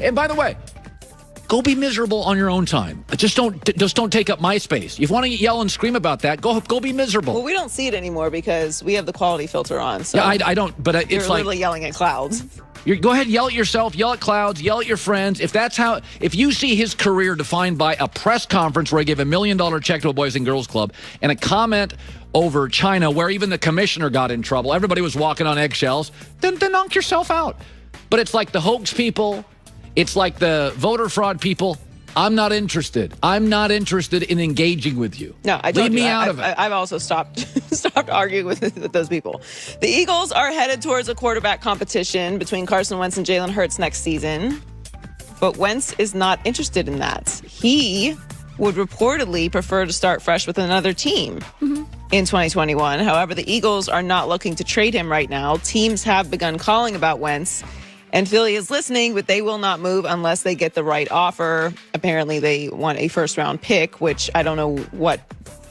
And by the way, go be miserable on your own time. Just don't take up my space. If you want to yell and scream about that, go be miserable. Well, we don't see it anymore because we have the quality filter on. So yeah, I don't. But it's you're like literally yelling at clouds. Go ahead, yell at yourself, yell at clouds, yell at your friends. If you see his career defined by a press conference where he gave $1 million check to a Boys and Girls Club and a comment over China where even the commissioner got in trouble, everybody was walking on eggshells, then knock yourself out. But it's like the hoax people, it's like the voter fraud people. I'm not interested. I'm not interested in engaging with you. No, leave me out of it. I've also stopped arguing with those people. The Eagles are headed towards a quarterback competition between Carson Wentz and Jalen Hurts next season. But Wentz is not interested in that. He would reportedly prefer to start fresh with another team in 2021. However, the Eagles are not looking to trade him right now. Teams have begun calling about Wentz. And Philly is listening, but they will not move unless they get the right offer. Apparently, they want a first-round pick, which I don't know what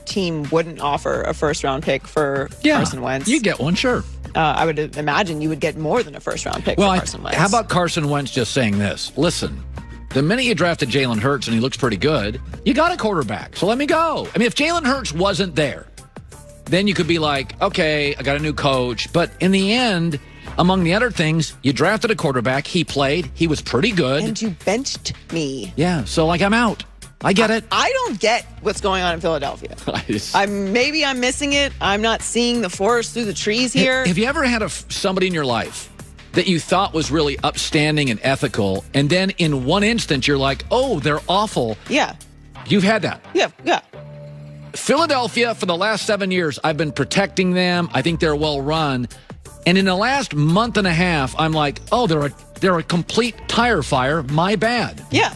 team wouldn't offer a first-round pick for Carson Wentz. You get one, sure. I would imagine you would get more than a first-round pick for Carson Wentz. How about Carson Wentz just saying this? Listen, the minute you drafted Jalen Hurts and he looks pretty good, you got a quarterback, so let me go. I mean, if Jalen Hurts wasn't there, then you could be like, okay, I got a new coach. But in the end, among the other things, you drafted a quarterback. He played. He was pretty good. And you benched me. Yeah, so I'm out. I get it. I don't get what's going on in Philadelphia. Maybe I'm missing it. I'm not seeing the forest through the trees here. Have you ever had somebody in your life that you thought was really upstanding and ethical, and then in one instant you're like, oh, they're awful? Yeah. You've had that? Yeah. Philadelphia, for the last 7 years, I've been protecting them. I think they're well run. And in the last month and a half, I'm like, oh, they're a complete tire fire. My bad. Yeah.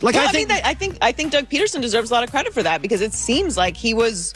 I think Doug Peterson deserves a lot of credit for that because it seems like he was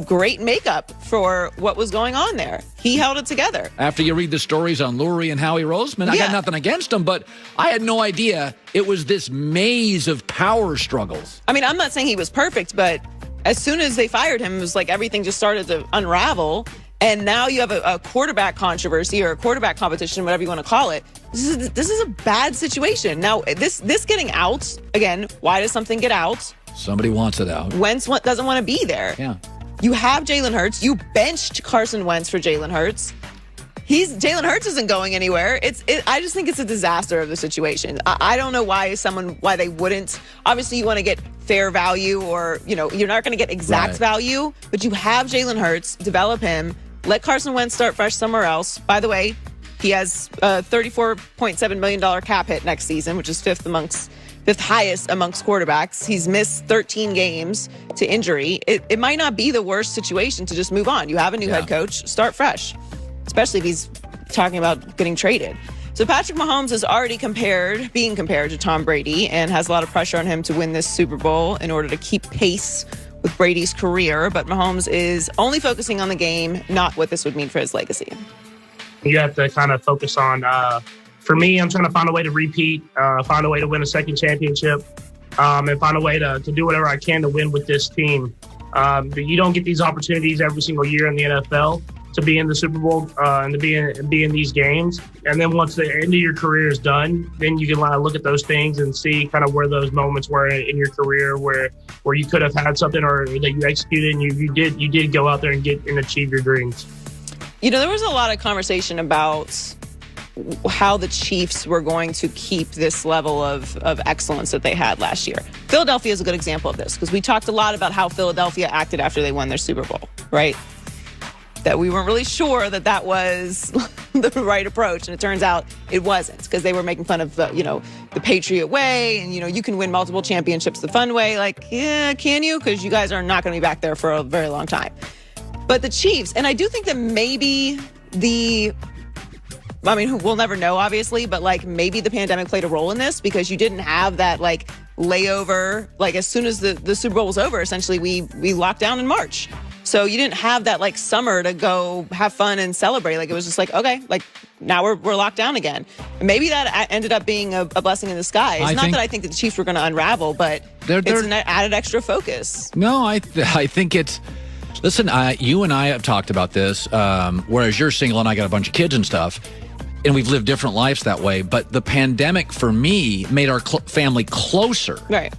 great makeup for what was going on there. He held it together. After you read the stories on Lurie and Howie Roseman, I got nothing against them, but I had no idea it was this maze of power struggles. I mean, I'm not saying he was perfect, but as soon as they fired him, it was like everything just started to unravel. And now you have a quarterback controversy or a quarterback competition, whatever you want to call it. This is a bad situation. Now, this getting out, again, why does something get out? Somebody wants it out. Wentz doesn't want to be there. Yeah. You have Jalen Hurts. You benched Carson Wentz for Jalen Hurts. Jalen Hurts isn't going anywhere. I just think it's a disaster of the situation. I don't know why they wouldn't. Obviously, you want to get fair value or, you're not going to get exact value, but you have Jalen Hurts, develop him, let Carson Wentz start fresh somewhere else. By the way, he has a $34.7 million cap hit next season, which is fifth highest amongst quarterbacks. He's missed 13 games to injury. It might not be the worst situation to just move on. You have a new head coach, start fresh, especially if he's talking about getting traded. So Patrick Mahomes is already being compared to Tom Brady and has a lot of pressure on him to win this Super Bowl in order to keep pace with Brady's career. But Mahomes is only focusing on the game, not what this would mean for his legacy. You have to kind of focus on, for me, I'm trying to find a way to repeat, find a way to win a second championship, and find a way to do whatever I can to win with this team. But you don't get these opportunities every single year in the NFL to be in the Super Bowl and to be in these games. And then once the end of your career is done, then you can look at those things and see kind of where those moments were in your career where you could have had something or that you executed and you did go out there and get and achieve your dreams. There was a lot of conversation about how the Chiefs were going to keep this level of excellence that they had last year. Philadelphia is a good example of this because we talked a lot about how Philadelphia acted after they won their Super Bowl, right? That we weren't really sure that was the right approach. And it turns out it wasn't because they were making fun of, the Patriot way. And, you can win multiple championships the fun way. Can you? Because you guys are not going to be back there for a very long time. But the Chiefs, and I do think that maybe we'll never know, obviously, but maybe the pandemic played a role in this because you didn't have that layover. As soon as the Super Bowl was over, essentially we locked down in March. So you didn't have that summer to go have fun and celebrate. It was just okay, now we're locked down again. And maybe that ended up being a blessing in disguise. Not that I think that the Chiefs were going to unravel, but it's an added extra focus. No, I think it's. Listen, you and I have talked about this, whereas you're single and I got a bunch of kids and stuff. and we've lived different lives that way. But the pandemic, for me, made our family closer. Right.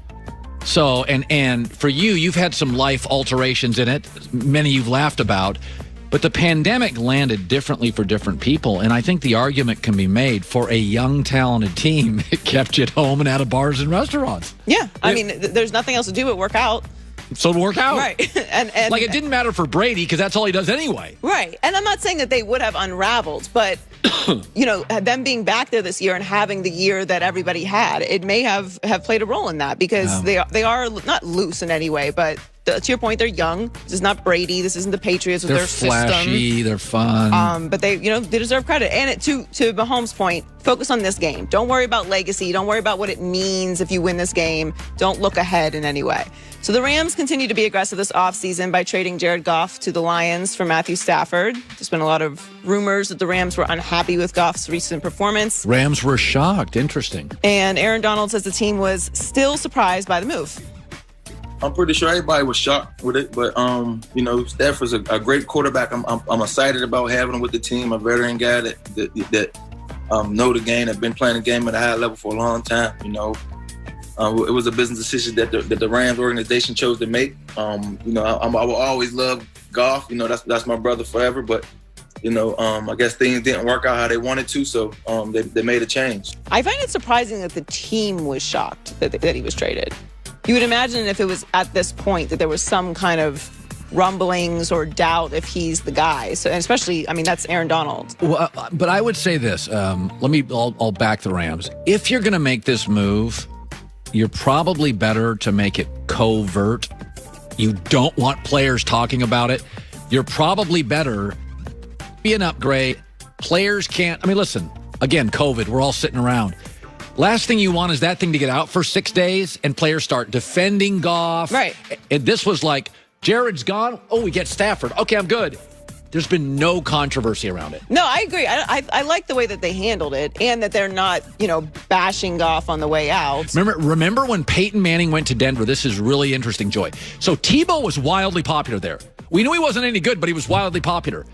So, and for you, you've had some life alterations in it. Many you've laughed about. But the pandemic landed differently for different people. And I think the argument can be made for a young, talented team. It kept you at home and out of bars and restaurants. Yeah. I mean, there's nothing else to do but work out. So to work out. Right. and like, it didn't matter for Brady because that's all he does anyway. Right. And I'm not saying that they would have unraveled, but, you know, them being back there this year and having the year that everybody had, it may have played a role in that because they are not loose in any way, but to your point, they're young. This is not Brady. This isn't the Patriots with they're their flashy, system. They're fun. But they deserve credit. And to Mahomes' point, focus on this game. Don't worry about legacy. Don't worry about what it means if you win this game. Don't look ahead in any way. So the Rams continue to be aggressive this offseason by trading Jared Goff to the Lions for Matthew Stafford. There's been a lot of rumors that the Rams were unhappy with Goff's recent performance. Rams were shocked. Interesting. And Aaron Donald says the team was still surprised by the move. I'm pretty sure everybody was shocked with it, but you know, Stafford's a great quarterback. I'm excited about having him with the team. A veteran guy that know the game, that been playing the game at a high level for a long time. You know, it was a business decision that the Rams organization chose to make. You know, I will always love Goff. You know, that's my brother forever. But you know, I guess things didn't work out how they wanted to, so they made a change. I find it surprising that the team was shocked that he was traded. You would imagine if it was at this point that there was some kind of rumblings or doubt if he's the guy. So, and especially, I mean, that's Aaron Donald. Well, but I would say this. I'll back the Rams. If you're going to make this move, you're probably better to make it covert. You don't want players talking about it. You're probably better be an upgrade. Players can't. I mean, listen, again, COVID, we're all sitting around. Last thing you want is that thing to get out for 6 days and players start defending Goff. Right. And this was like, Jared's gone. Oh, we get Stafford. Okay, I'm good. There's been no controversy around it. No, I agree. I like the way that they handled it and that they're not, you know, bashing Goff on the way out. Remember when Peyton Manning went to Denver? This is really interesting, Joy. So Tebow was wildly popular there. We knew he wasn't any good, but he was wildly popular.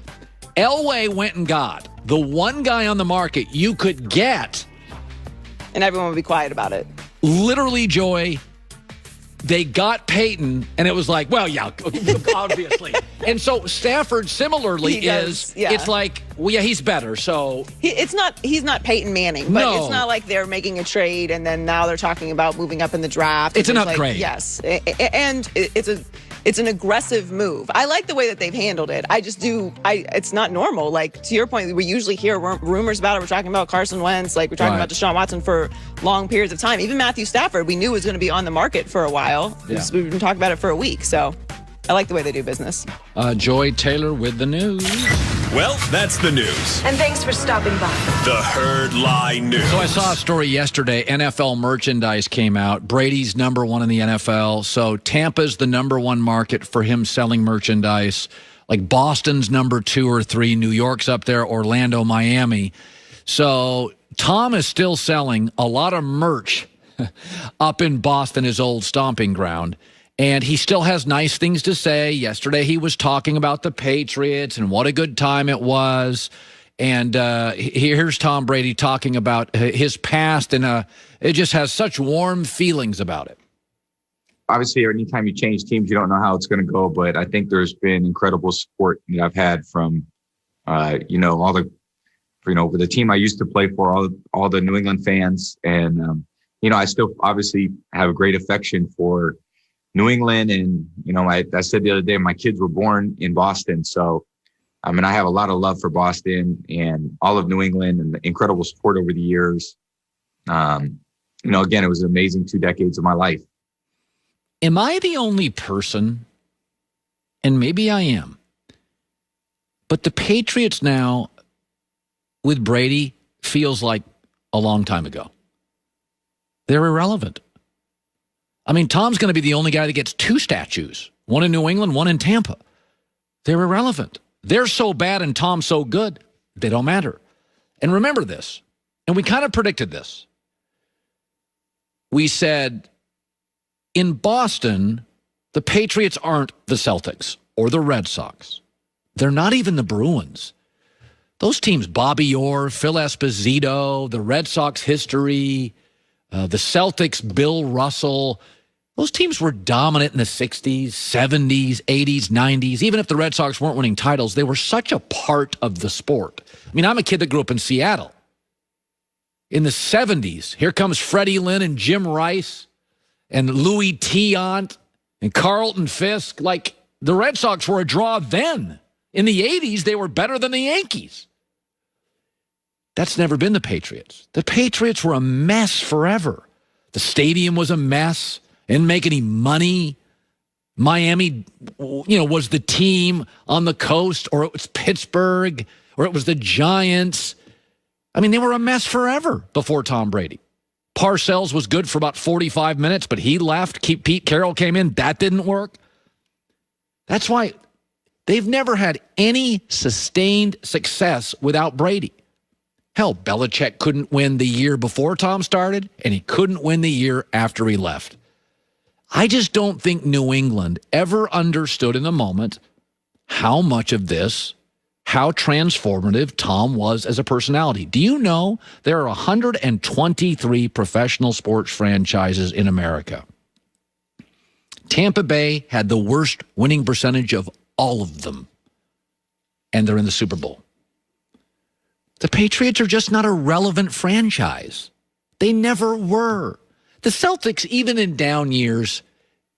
Elway went and got the one guy on the market you could get. And everyone would be quiet about it. Literally, Joy, they got Peyton, and it was like, well, yeah, obviously. And so Stafford, similarly, it's like, well, yeah, he's better. So he's not Peyton Manning, but it's not like they're making a trade and then now they're talking about moving up in the draft. It's an upgrade. Yes, and it's an aggressive move. I like the way that they've handled it. It's not normal. Like, to your point, we usually hear rumors about it. We're talking about Carson Wentz. Like, we're talking about Deshaun Watson for long periods of time. Even Matthew Stafford, we knew was going to be on the market for a while. Yeah. We've been talking about it for a week. So I like the way they do business. Joy Taylor with the news. Well, that's the news. And thanks for stopping by. The Herd Lie News. So I saw a story yesterday. NFL merchandise came out. Brady's number one in the NFL. So Tampa's the number one market for him selling merchandise. Like Boston's number 2 or 3. New York's up there. Orlando, Miami. So Tom is still selling a lot of merch up in Boston, his old stomping ground. And he still has nice things to say. Yesterday, he was talking about the Patriots and what a good time it was. And here's Tom Brady talking about his past, and it just has such warm feelings about it. Obviously, anytime you change teams, you don't know how it's going to go. But I think there's been incredible support that I've had from, all the, for the team I used to play for, all the New England fans. And, I still obviously have a great affection for New England. And, I said the other day, my kids were born in Boston. So, I have a lot of love for Boston and all of New England and the incredible support over the years. Again, it was an amazing 2 decades of my life. Am I the only person, and maybe I am, but the Patriots now with Brady feels like a long time ago? They're irrelevant. Tom's going to be the only guy that gets 2 statues, one in New England, one in Tampa. They're irrelevant. They're so bad and Tom's so good, they don't matter. And remember this, and we kind of predicted this. We said, in Boston, the Patriots aren't the Celtics or the Red Sox. They're not even the Bruins. Those teams, Bobby Orr, Phil Esposito, the Red Sox history, the Celtics, Bill Russell, those teams were dominant in the 60s, 70s, 80s, 90s. Even if the Red Sox weren't winning titles, they were such a part of the sport. I mean, I'm a kid that grew up in Seattle. In the 70s, here comes Freddie Lynn and Jim Rice and Louis Tiant and Carlton Fisk. Like, the Red Sox were a draw then. In the 80s, they were better than the Yankees. That's never been the Patriots. The Patriots were a mess forever. The stadium was a mess. Didn't make any money. Miami, was the team on the coast, or it was Pittsburgh, or it was the Giants. I mean, they were a mess forever before Tom Brady. Parcells was good for about 45 minutes, but he left. Pete Carroll came in. That didn't work. That's why they've never had any sustained success without Brady. Hell, Belichick couldn't win the year before Tom started, and he couldn't win the year after he left. I just don't think New England ever understood in the moment how much of this, how transformative Tom was as a personality. Do you know there are 123 professional sports franchises in America? Tampa Bay had the worst winning percentage of all of them, and they're in the Super Bowl. The Patriots are just not a relevant franchise. They never were. The Celtics, even in down years,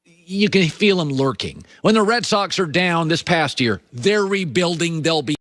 you can feel them lurking. When the Red Sox are down this past year, they're rebuilding. They'll be